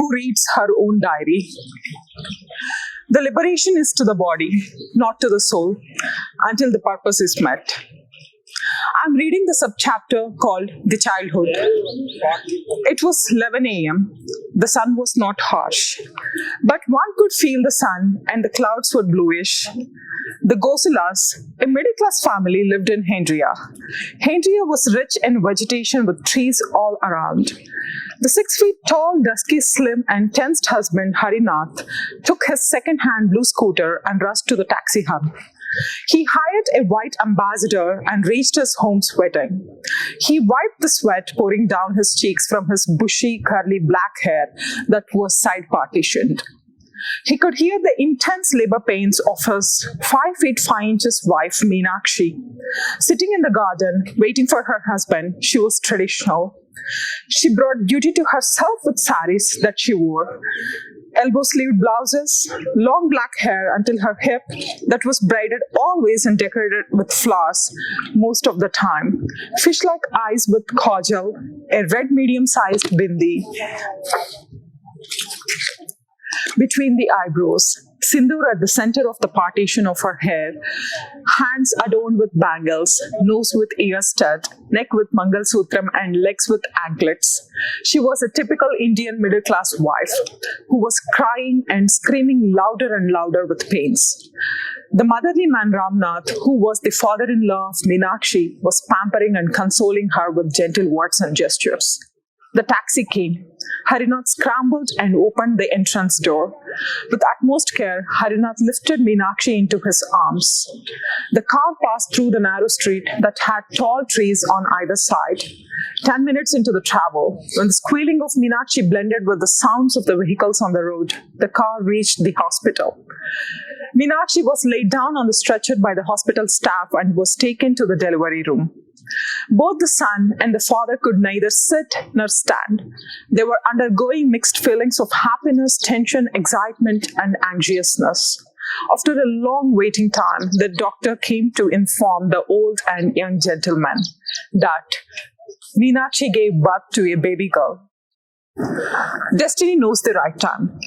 who reads her own diary. The liberation is to the body, not to the soul, until the purpose is met. I'm reading the subchapter called The Childhood. It was 11 a.m. The sun was not harsh, but one could feel the sun and the clouds were bluish. The Gosulas, a middle-class family, lived in Hendria. Hendria was rich in vegetation with trees all around. The 6 feet tall, dusky, slim, and tensed husband, Harinath, took his second-hand blue scooter and rushed to the taxi hub. He hired a white ambassador and reached his home sweating. He wiped the sweat pouring down his cheeks from his bushy, curly black hair that was side-partitioned. He could hear the intense labor pains of his 5 feet 5 inches wife, Meenakshi. Sitting in the garden, waiting for her husband, she was traditional. She brought beauty to herself with saris that she wore. Elbow-sleeved blouses, long black hair until her hip that was braided always and decorated with flowers most of the time, fish-like eyes with kajal, a red medium-sized bindi between the eyebrows, sindoor at the center of the partition of her hair, hands adorned with bangles, nose with ear stud, neck with mangal sutram, and legs with anklets. She was a typical Indian middle-class wife who was crying and screaming louder and louder with pains. The motherly man Ramnath, who was the father-in-law of Meenakshi, was pampering and consoling her with gentle words and gestures. The taxi came. Harinath scrambled and opened the entrance door. With utmost care, Harinath lifted Meenakshi into his arms. The car passed through the narrow street that had tall trees on either side. 10 minutes into the travel, when the squealing of Meenakshi blended with the sounds of the vehicles on the road, the car reached the hospital. Meenakshi was laid down on the stretcher by the hospital staff and was taken to the delivery room. Both the son and the father could neither sit nor stand. They were undergoing mixed feelings of happiness, tension, excitement, and anxiousness. After a long waiting time, the doctor came to inform the old and young gentleman that Meenakshi gave birth to a baby girl. Destiny knows the right time.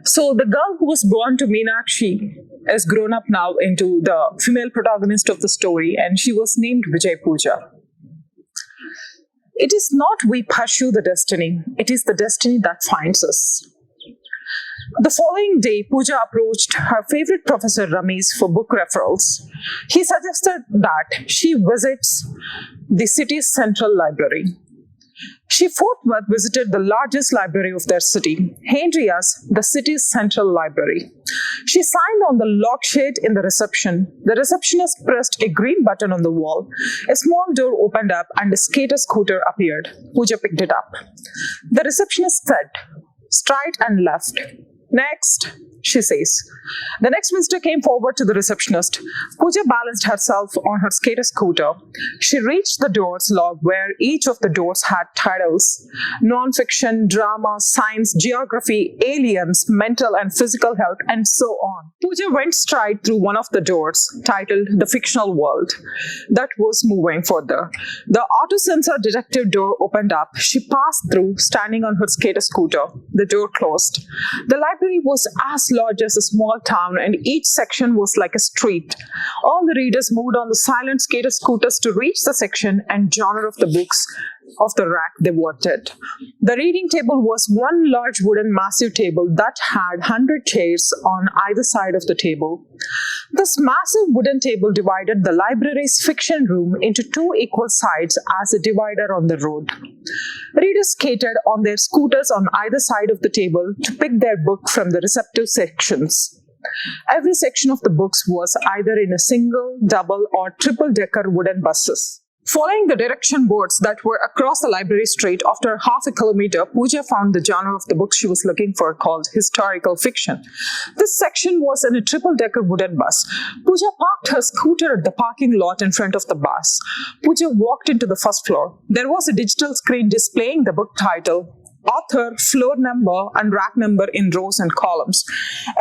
So the girl who was born to Meenakshi is grown up now into the female protagonist of the story, and she was named Vijay Pooja. It is not we pursue the destiny, it is the destiny that finds us. The following day, Pooja approached her favorite professor Ramesh for book referrals. He suggested that she visits the city's central library. She forthwith visited the largest library of their city, Hendria's, the city's central library. She signed on the lock shade in the reception. The receptionist pressed a green button on the wall. A small door opened up and a skater scooter appeared. Pooja picked it up. The receptionist said, "Stride and left." "Next," she says. The next visitor came forward to the receptionist. Pooja balanced herself on her skater scooter. She reached the doors log where each of the doors had titles: non-fiction, drama, science, geography, aliens, mental and physical health, and so on. Pooja went straight through one of the doors, titled The Fictional World, that was moving further. The auto-sensor detective door opened up. She passed through, standing on her skater scooter. The door closed. The library was as large as a small town, and each section was like a street. All the readers moved on the silent skater scooters to reach the section and genre of the books of the rack they wanted. The reading table was one large wooden massive table that had 100 chairs on either side of the table. This massive wooden table divided the library's fiction room into 2 equal sides as a divider on the road. Readers skated on their scooters on either side of the table to pick their book from the receptive sections. Every section of the books was either in a single, double, or triple-decker wooden buses. Following the direction boards that were across the library street, after half a kilometer, Pooja found the genre of the book she was looking for, called historical fiction. This section was in a triple-decker wooden bus. Pooja parked her scooter at the parking lot in front of the bus. Pooja walked into the first floor. There was a digital screen displaying the book title, author, floor number, and rack number in rows and columns.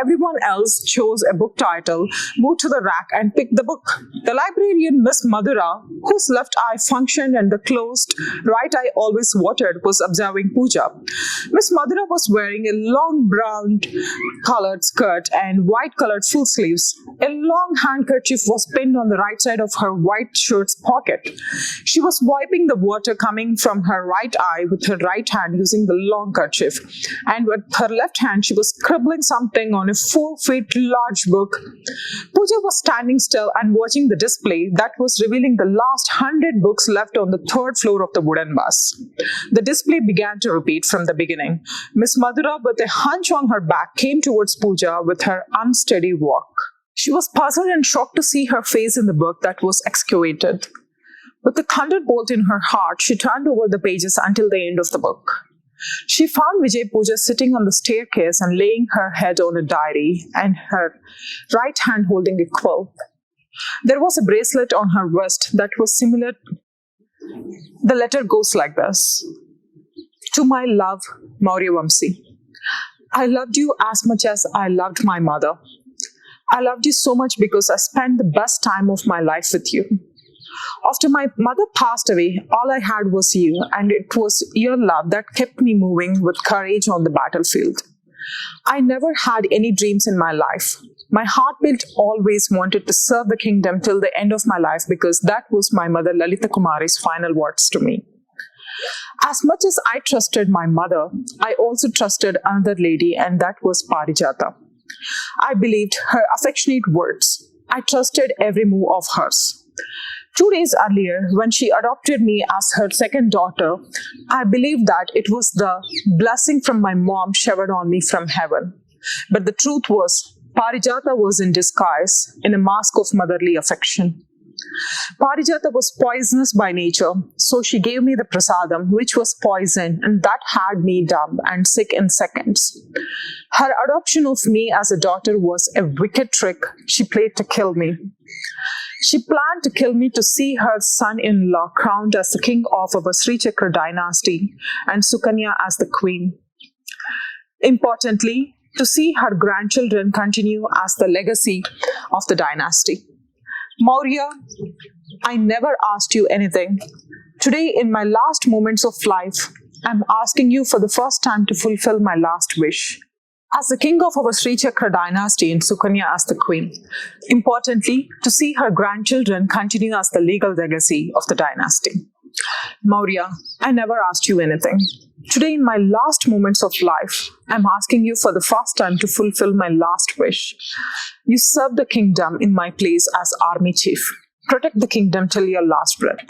Everyone else chose a book title, moved to the rack, and picked the book. The librarian, Miss Madhura, whose left eye functioned and the closed right eye always watered, was observing Pooja. Miss Madhura was wearing a long brown colored skirt and white colored full sleeves. A long handkerchief was pinned on the right side of her white shirt's pocket. She was wiping the water coming from her right eye with her right hand using the long kerchief, and with her left hand she was scribbling something on a 4 feet large book. Pooja was standing still and watching the display that was revealing the last 100 books left on the third floor of the wooden bus. The display began to repeat from the beginning. Miss Madhura, with a hunch on her back, came towards Pooja with her unsteady walk. She was puzzled and shocked to see her face in the book that was excavated. With a thunderbolt in her heart, she turned over the pages until the end of the book. She found Vijay Pooja sitting on the staircase and laying her head on a diary and her right hand holding a quill. There was a bracelet on her wrist that was similar. The letter goes like this. To my love, Maurya Vamsi. I loved you as much as I loved my mother. I loved you so much because I spent the best time of my life with you. After my mother passed away, all I had was you, and it was your love that kept me moving with courage on the battlefield. I never had any dreams in my life. My heartbeat always wanted to serve the kingdom till the end of my life because that was my mother Lalita Kumari's final words to me. As much as I trusted my mother, I also trusted another lady, and that was Parijata. I believed her affectionate words. I trusted every move of hers. 2 days earlier, when she adopted me as her second daughter, I believed that it was the blessing from my mom showered on me from heaven. But the truth was, Parijata was in disguise, in a mask of motherly affection. Parijata was poisonous by nature, so she gave me the prasadam, which was poison, and that had me dumb and sick in seconds. Her adoption of me as a daughter was a wicked trick she played to kill me. She planned to kill me to see her son-in-law crowned as the king of our Sri Chakra dynasty and Sukanya as the queen. Importantly, to see her grandchildren continue as the legacy of the dynasty. Maurya, I never asked you anything. Today, in my last moments of life, I'm asking you for the first time to fulfill my last wish. As the king of our Sri Chakra dynasty and Sukanya as the queen. Importantly, to see her grandchildren continue as the legal legacy of the dynasty. Maurya, I never asked you anything. Today, in my last moments of life, I'm asking you for the first time to fulfill my last wish. You serve the kingdom in my place as army chief. Protect the kingdom till your last breath.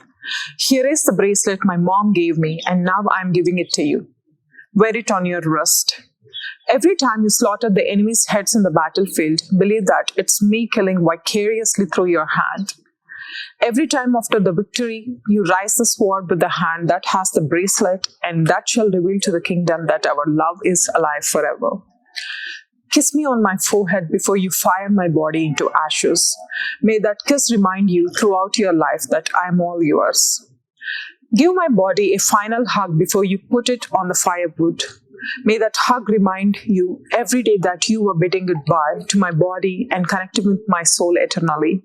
Here is the bracelet my mom gave me, and now I'm giving it to you. Wear it on your wrist. Every time you slaughter the enemy's heads in the battlefield, believe that it's me killing vicariously through your hand. Every time after the victory, you raise the sword with the hand that has the bracelet, and that shall reveal to the kingdom that our love is alive forever. Kiss me on my forehead before you fire my body into ashes. May that kiss remind you throughout your life that I am all yours. Give my body a final hug before you put it on the firewood. May that hug remind you every day that you were bidding goodbye to my body and connecting with my soul eternally.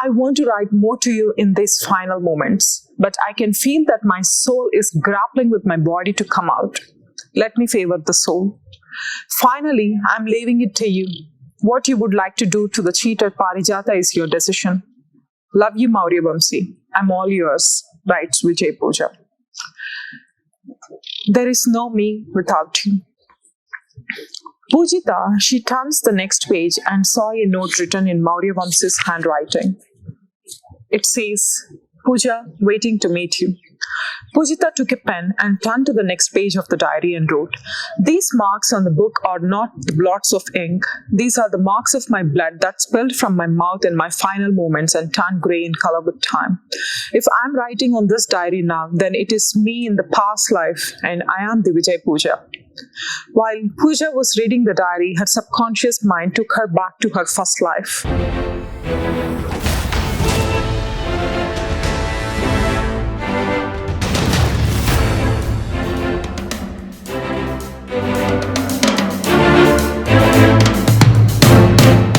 I want to write more to you in these final moments, but I can feel that my soul is grappling with my body to come out. Let me favor the soul. Finally, I'm leaving it to you. What you would like to do to the cheated Parijata is your decision. Love you, Maurya Vamsi. I'm all yours, writes Vijay Pooja. There is no me without you. Pujita, she turns the next page and saw a note written in Maurya Vamsi's handwriting. It says, Pooja, waiting to meet you. Pujita took a pen and turned to the next page of the diary and wrote, These marks on the book are not the blots of ink. These are the marks of my blood that spilled from my mouth in my final moments and turned grey in color with time. If I'm writing on this diary now, then it is me in the past life, and I am the Vijay Pooja. While Pooja was reading the diary, her subconscious mind took her back to her first life.